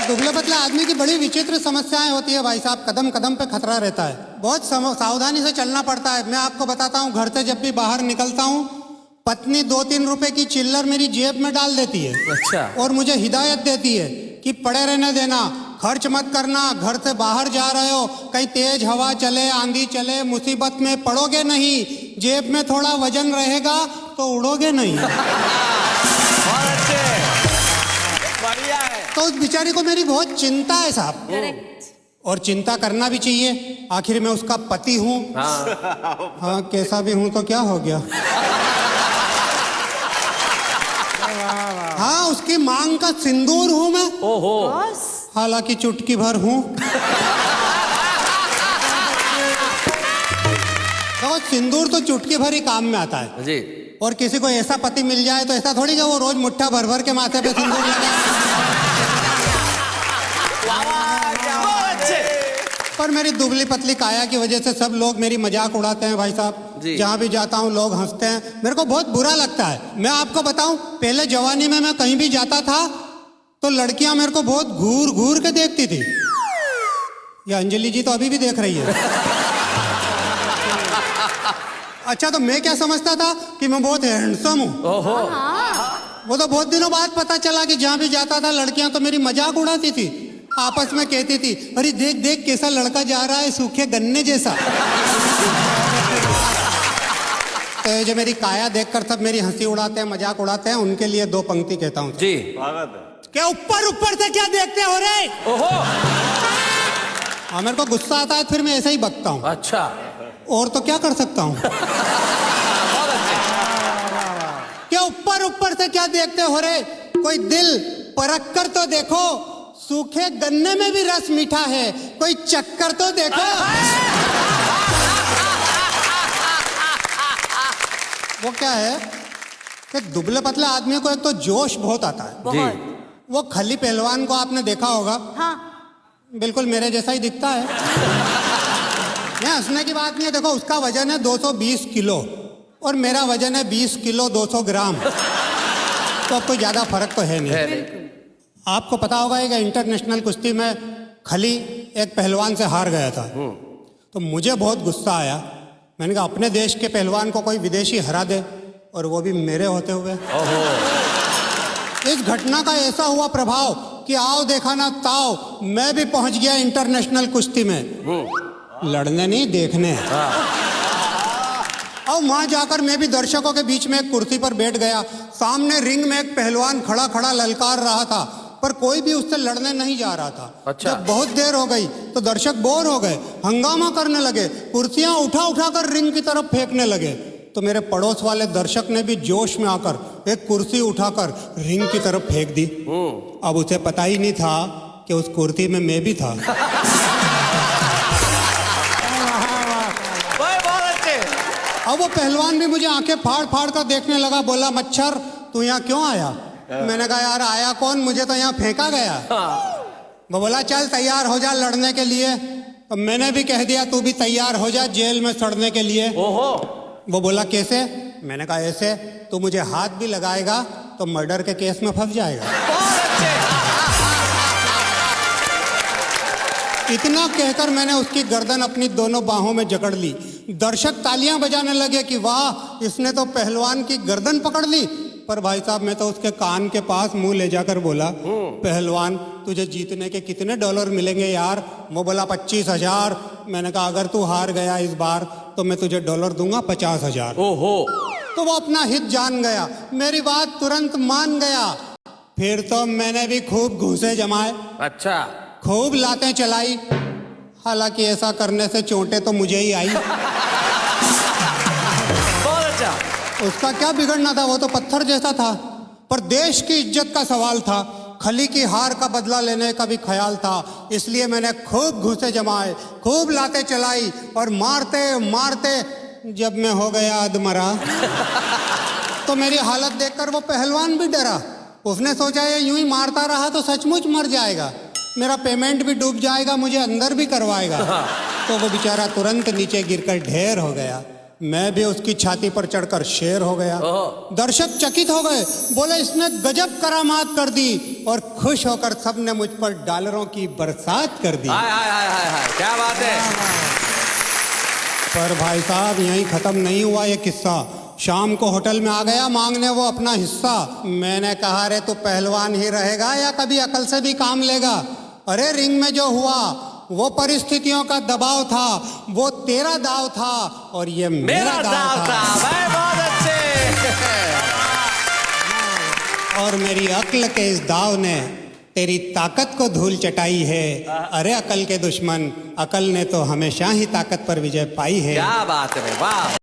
दुबले पतले आदमी की बड़ी विचित्र समस्याएं होती है भाई साहब। कदम कदम पे खतरा रहता है, बहुत सावधानी से चलना पड़ता है। मैं आपको बताता हूँ, घर से जब भी बाहर निकलता हूँ, पत्नी 2-3 रुपए की चिल्लर मेरी जेब में डाल देती है। अच्छा। और मुझे हिदायत देती है कि पड़े रहने देना, खर्च मत करना, घर से बाहर जा रहे हो, कहीं तेज हवा चले, आंधी चले, मुसीबत में पड़ोगे नहीं, जेब में थोड़ा वजन रहेगा तो उड़ोगे नहीं। बढ़िया है। तो उस बेचारी को मेरी बहुत चिंता है साहब। और चिंता करना भी चाहिए, आखिर मैं उसका पति हूँ। हाँ, कैसा भी हूँ तो क्या हो गया। हाँ, उसकी मांग का सिंदूर हूँ मैं। ओहो। हालांकि चुटकी भर हूँ। तो सिंदूर तो चुटकी भर ही काम में आता है जी। और किसी को ऐसा पति मिल जाए तो ऐसा थोड़ी कि वो रोज मुट्ठा भर भर के माथे पे सिंदूर लगाए। पर मेरी दुबली पतली काया की वजह से सब लोग मेरी मजाक उड़ाते हैं भाई साहब। जहाँ भी जाता हूँ लोग हंसते हैं, मेरे को बहुत बुरा लगता है। मैं आपको बताऊं, पहले जवानी में मैं कहीं भी जाता था तो लड़कियां मेरे को बहुत घूर घूर के देखती थी। ये अंजलि जी तो अभी भी देख रही है। अच्छा, तो मैं क्या समझता था कि मैं बहुत हैंडसम हूँ। वो तो बहुत दिनों बाद पता चला कि जहाँ भी जाता था लड़कियां तो मेरी मजाक उड़ाती थी, आपस में कहती थी, अरे देख देख कैसा लड़का जा रहा है, सूखे गन्ने जैसा। तो जो मेरी काया देखकर सब मेरी हंसी उड़ाते हैं, मजाक उड़ाते हैं, उनके लिए 2 पंक्ति कहता हूँ जी। क्या ऊपर ऊपर से क्या देखते हो रे? ओहो। हाँ, मेरे को गुस्सा आता है, फिर मैं ऐसे ही बकता हूँ। अच्छा। और तो क्या कर सकता हूँ। क्या ऊपर ऊपर से क्या देखते हो रे? कोई दिल परख कर तो देखो, सूखे गन्ने में भी रस मीठा है, कोई चक्कर तो देखो। वो क्या है कि दुबले पतले आदमी को एक तो जोश बहुत आता है जी। वो खली पहलवान को आपने देखा होगा। हाँ। बिल्कुल मेरे जैसा ही दिखता है। नहीं, हंसने की बात नहीं है। देखो, उसका वजन है 220 किलो और मेरा वजन है 20 किलो 200 ग्राम। तो अब कोई ज्यादा फर्क तो है नहीं। आपको पता होगा, एक इंटरनेशनल कुश्ती में खली एक पहलवान से हार गया था। तो मुझे बहुत गुस्सा आया। मैंने कहा, अपने देश के पहलवान को कोई विदेशी हरा दे, और वो भी मेरे होते हुए। इस घटना का ऐसा हुआ प्रभाव कि आओ देखा ना ताओ, मैं भी पहुंच गया इंटरनेशनल कुश्ती में। लड़ने नहीं, देखने। और वहां जाकर मैं भी दर्शकों के बीच में एक कुर्सी पर बैठ गया। सामने रिंग में एक पहलवान खड़ा खड़ा ललकार रहा था, पर कोई भी उससे लड़ने नहीं जा रहा था। अच्छा। जब बहुत देर हो गई तो दर्शक बोर हो गए, हंगामा करने लगे, कुर्सियां उठा उठा कर रिंग की तरफ फेंकने लगे। तो मेरे पड़ोस वाले दर्शक ने भी जोश में आकर एक कुर्सी उठाकर रिंग की तरफ फेंक दी। अब उसे पता ही नहीं था कि उस कुर्सी में मैं भी था। अब वो पहलवान भी मुझे आंखें फाड़ फाड़ कर देखने लगा, बोला, मच्छर तू यहाँ क्यों आया? मैंने कहा, यार आया कौन, मुझे तो यहाँ फेंका गया। वो बोला, चल तैयार हो जा लड़ने के लिए। तो मैंने भी कह दिया, तू भी तैयार हो जा जेल में सड़ने के लिए। ओहो। वो बोला, कैसे? मैंने कहा, ऐसे, तू मुझे हाथ भी लगाएगा तो मर्डर के केस में फंस जाएगा। इतना कहकर मैंने उसकी गर्दन अपनी दोनों बाहों में जकड़ ली। दर्शक तालियां बजाने लगे कि वाह, इसने तो पहलवान की गर्दन पकड़ ली। पर भाई साहब, मैं तो उसके कान के पास मुंह ले जाकर बोला, पहलवान तुझे जीतने के कितने डॉलर मिलेंगे यार? वो बोला, 25,000। मैंने कहा, अगर तू हार गया इस बार तो मैं तुझे डॉलर दूंगा 50,000। ओहो। तो वो अपना हित जान गया, मेरी बात तुरंत मान गया। फिर तो मैंने भी खूब घूंसे जमाए। अच्छा। खूब लातें चलाई। हालांकि ऐसा करने से चोटें तो मुझे ही आई। बहुत अच्छा। उसका क्या बिगड़ना था, वो तो पत्थर जैसा था। पर देश की इज्जत का सवाल था, खली की हार का बदला लेने का भी ख्याल था। इसलिए मैंने खूब घूंसे जमाए, खूब लातें चलाई, और मारते मारते जब मैं हो गया अधमरा तो मेरी हालत देखकर वो पहलवान भी डरा। उसने सोचा, ये यूं ही मारता रहा तो सचमुच मर जाएगा, मेरा पेमेंट भी डूब जाएगा, मुझे अंदर भी करवाएगा। तो वो बेचारा तुरंत नीचे गिरकर ढेर हो गया। मैं भी उसकी छाती पर चढ़कर शेर हो गया। ओहो। दर्शक चकित हो गए, बोले इसने गजब करामात कर दी, और खुश होकर सबने मुझ पर डॉलरों की बरसात कर दी। हाय हाय हाय हाय हाय, क्या बात है। पर भाई साहब यहीं खत्म नहीं हुआ ये किस्सा। शाम को होटल में आ गया मांगने वो अपना हिस्सा। मैंने कहा रे तू पहलवान ही रहेगा या कभी अकल से भी काम लेगा? अरे रिंग में जो हुआ वो परिस्थितियों का दबाव था, वो तेरा दाव था और ये मेरा दाव था। भाई बहुत अच्छे। और मेरी अक्ल के इस दाव ने तेरी ताकत को धूल चटाई है। अरे अकल के दुश्मन, अकल ने तो हमेशा ही ताकत पर विजय पाई है। क्या बात है भाई, वाह।